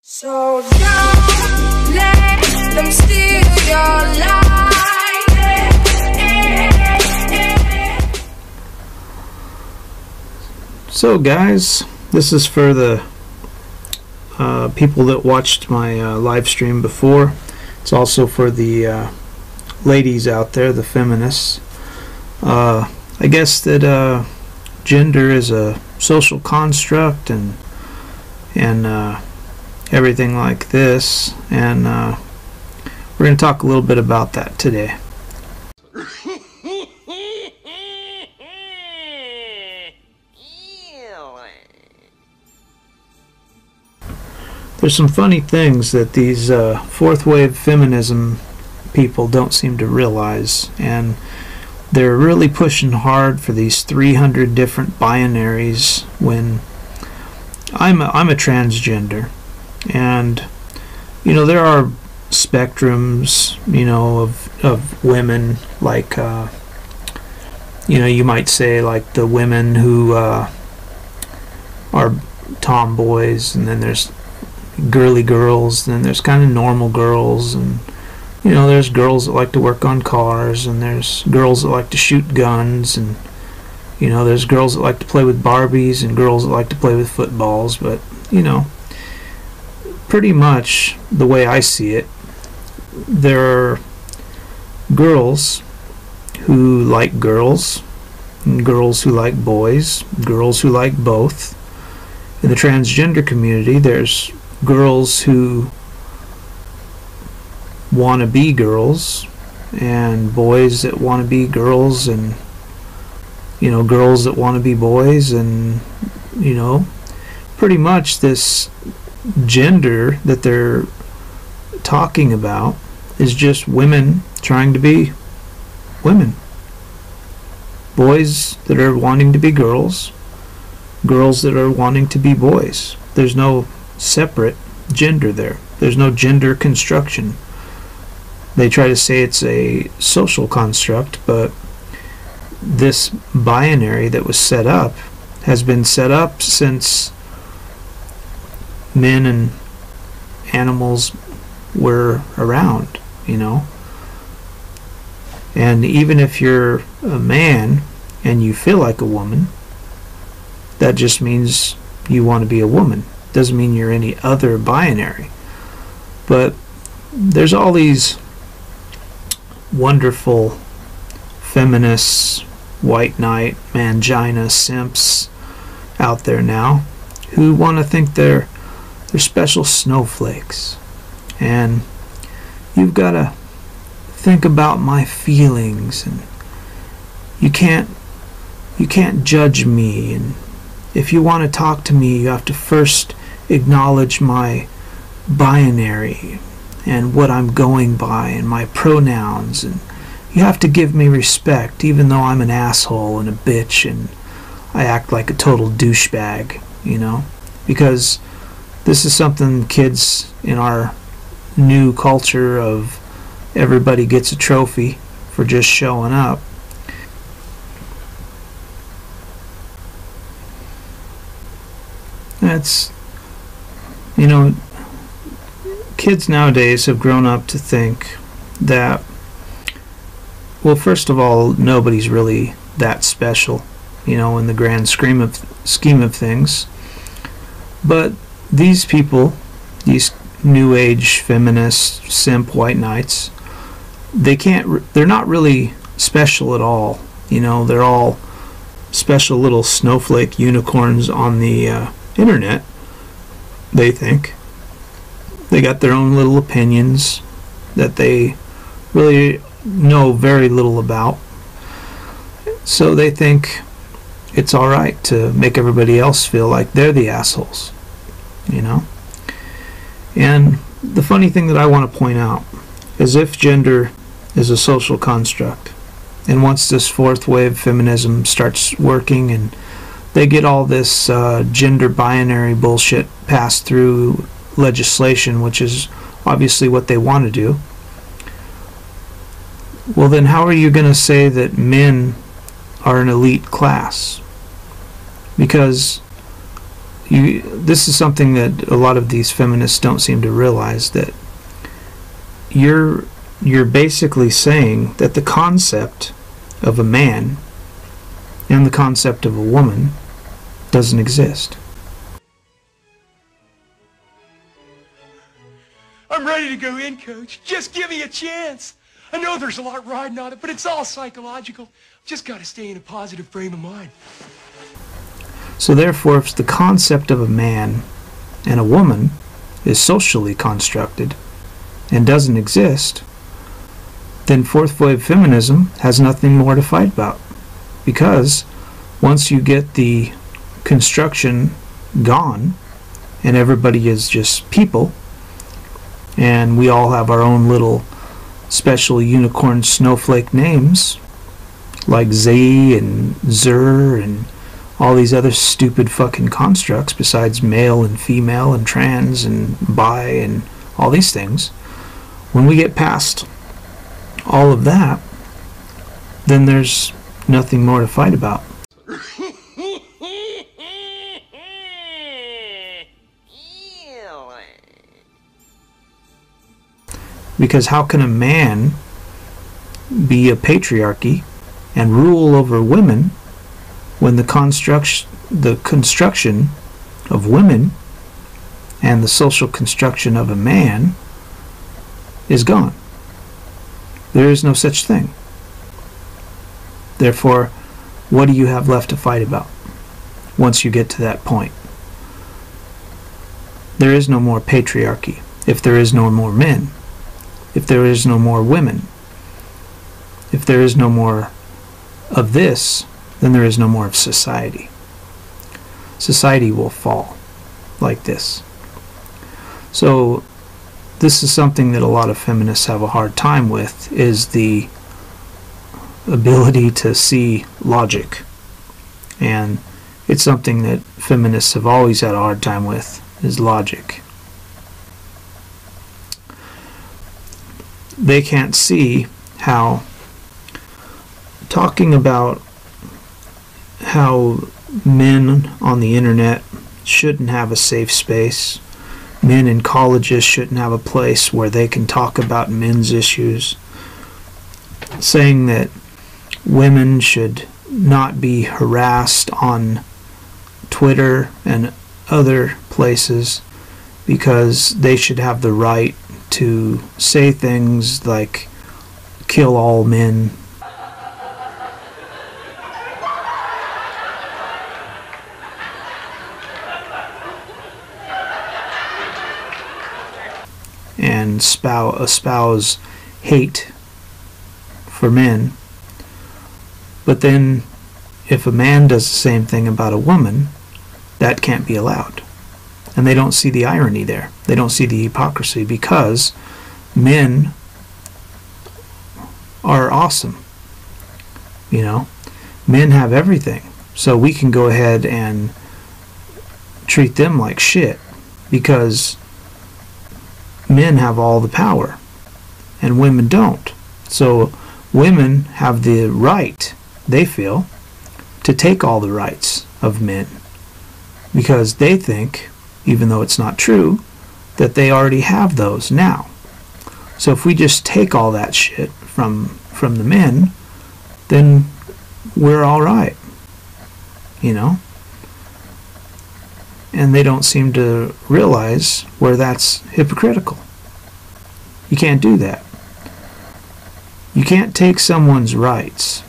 So don't let them steal your life. So guys, this is for the people that watched my live stream before. It's also for the ladies out there, the feminists. I guess that gender is a social construct and everything like this, and we're going to talk a little bit about that today. There's some funny things that these fourth wave feminism people don't seem to realize, and they're really pushing hard for these 300 different binaries when I'm a transgender. And you know, there are spectrums, you know, of women, like you know, you might say like the women who are tomboys, and then there's girly girls, and then there's kind of normal girls, and you know, there's girls that like to work on cars, and there's girls that like to shoot guns, and you know, there's girls that like to play with Barbies and girls that like to play with footballs. But you know, pretty much the way I see it, there are girls who like girls, and girls who like boys, girls who like both. In the transgender community, there's girls who want to be girls, and boys that want to be girls, and you know, girls that want to be boys, and you know, pretty much this gender that they're talking about is just women trying to be women. Boys that are wanting to be girls, girls that are wanting to be boys. There's no separate gender there. There's no gender construction. They try to say it's a social construct, but this binary that was set up has been set up since men and animals were around, you know. And even if you're a man and you feel like a woman, that just means you want to be a woman. Doesn't mean you're any other binary. But there's all these wonderful feminists, white knight, mangina simps out there now who want to think they're special snowflakes, and you've got to think about my feelings, and you can't judge me, and if you want to talk to me, you have to first acknowledge my binary and what I'm going by and my pronouns, and you have to give me respect even though I'm an asshole and a bitch and I act like a total douchebag, you know, because this is something kids in our new culture of everybody gets a trophy for just showing up. That's, you know, kids nowadays have grown up to think that, well, first of all, nobody's really that special, you know, in the grand scheme of things. But these people, these new age feminist simp white knights, they're not really special at all. You know, they're all special little snowflake unicorns on the internet, they think. They got their own little opinions that they really know very little about, so they think it's alright to make everybody else feel like they're the assholes, you know. And the funny thing that I want to point out is, if gender is a social construct, and once this fourth wave feminism starts working and they get all this gender binary bullshit passed through legislation, which is obviously what they want to do, well, then how are you going to say that men are an elite class? Because This is something that a lot of these feminists don't seem to realize, that you're basically saying that the concept of a man and the concept of a woman doesn't exist. I'm ready to go in, Coach. Just give me a chance. I know there's a lot riding on it, but it's all psychological. Just got to stay in a positive frame of mind. So therefore, if the concept of a man and a woman is socially constructed and doesn't exist, then fourth wave feminism has nothing more to fight about. Because once you get the construction gone and everybody is just people, and we all have our own little special unicorn snowflake names like Z and Zer and all these other stupid fucking constructs besides male and female and trans and bi and all these things. When we get past all of that, then there's nothing more to fight about. Because how can a man be a patriarchy and rule over women when the construction of women and the social construction of a man is gone? There is no such thing. Therefore, what do you have left to fight about once you get to that point? There is no more patriarchy if there is no more men, if there is no more women, if there is no more of this, then there is no more of society. Society will fall like this. So this is something that a lot of feminists have a hard time with, is the ability to see logic. And it's something that feminists have always had a hard time with, is logic. They can't see how talking about how men on the internet shouldn't have a safe space, men in colleges shouldn't have a place where they can talk about men's issues, saying that women should not be harassed on Twitter and other places because they should have the right to say things like kill all men. And espouse hate for men. But then if a man does the same thing about a woman, that can't be allowed. And they don't see the irony there. They don't see the hypocrisy, because men are awesome. You know, men have everything. So we can go ahead and treat them like shit because men have all the power and women don't. So women have the right, they feel, to take all the rights of men because they think, even though it's not true, that they already have those now. So if we just take all that shit from the men, then we're all right, you know? And they don't seem to realize where that's hypocritical. You can't do that. You can't take someone's rights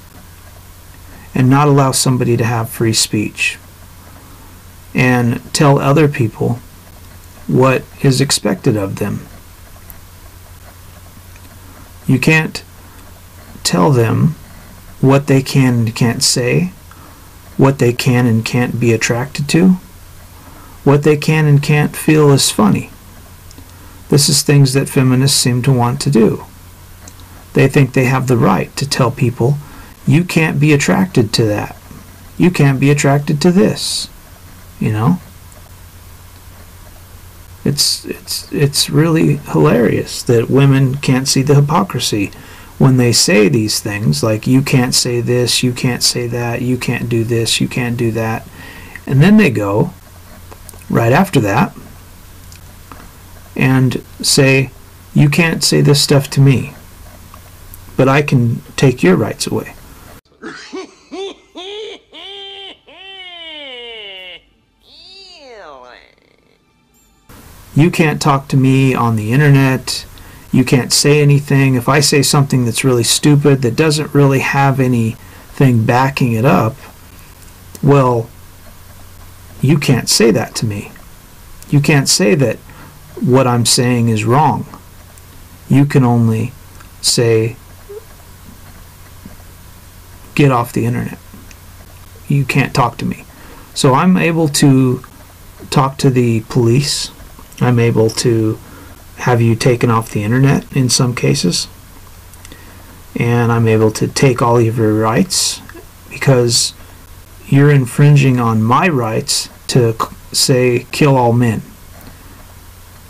and not allow somebody to have free speech and tell other people what is expected of them. You can't tell them what they can and can't say, what they can and can't be attracted to, what they can and can't feel is funny. This is things that feminists seem to want to do. They think they have the right to tell people, you can't be attracted to that. You can't be attracted to this. You know? It's really hilarious that women can't see the hypocrisy when they say these things like, you can't say this, you can't say that, you can't do this, you can't do that. And then they go right after that and say, you can't say this stuff to me, but I can take your rights away. You can't talk to me on the internet. You can't say anything. If I say something that's really stupid, that doesn't really have anything backing it up, well, you can't say that to me. You can't say that what I'm saying is wrong. You can only say, get off the internet. You can't talk to me. So I'm able to talk to the police. I'm able to have you taken off the internet in some cases. And I'm able to take all of your rights because you're infringing on my rights to say kill all men.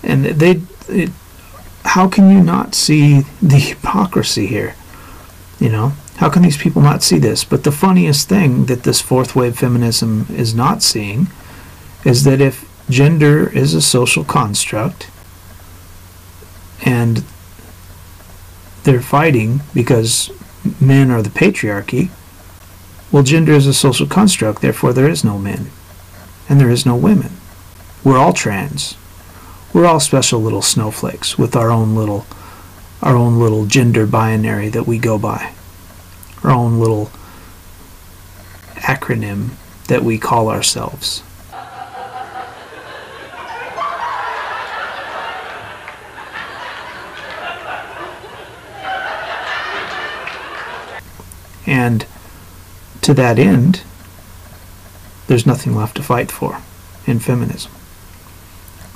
And how can you not see the hypocrisy here? You know, how can these people not see this? But the funniest thing that this fourth wave feminism is not seeing is that if gender is a social construct and they're fighting because men are the patriarchy, well, gender is a social construct, therefore there is no men and there is no women. We're all trans. We're all special little snowflakes with our own little gender binary that we go by, our own little acronym that we call ourselves. And to that end, there's nothing left to fight for in feminism.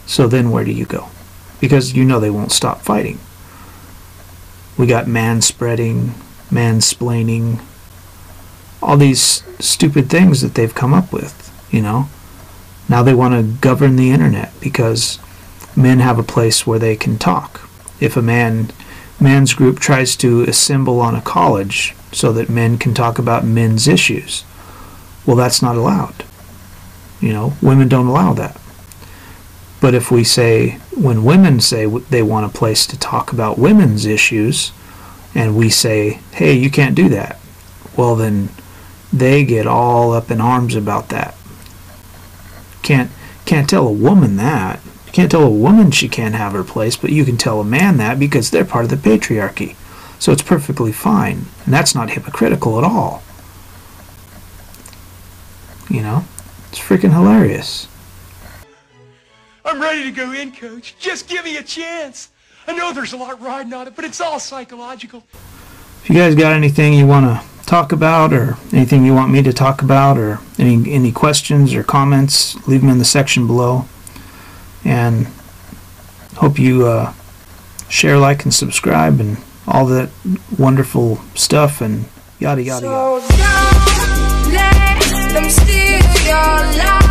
So then where do you go? Because you know they won't stop fighting. We got manspreading, mansplaining, all these stupid things that they've come up with, you know. Now they want to govern the internet because men have a place where they can talk. If a man's group tries to assemble on a college so that men can talk about men's issues, well, that's not allowed. You know, women don't allow that. But if we say, when women say they want a place to talk about women's issues, and we say, hey, you can't do that, well, then they get all up in arms about that. Can't tell a woman that. You can't tell a woman she can't have her place, but you can tell a man that because they're part of the patriarchy. So it's perfectly fine, and that's not hypocritical at all. You know, it's freaking hilarious. I'm ready to go in, Coach. Just give me a chance. I know there's a lot riding on it, but it's all psychological. If you guys got anything you want to talk about, or anything you want me to talk about, or any questions or comments, leave them in the section below. And hope you share, like, and subscribe, and all that wonderful stuff, and yada yada yada. So don't let them steal your life.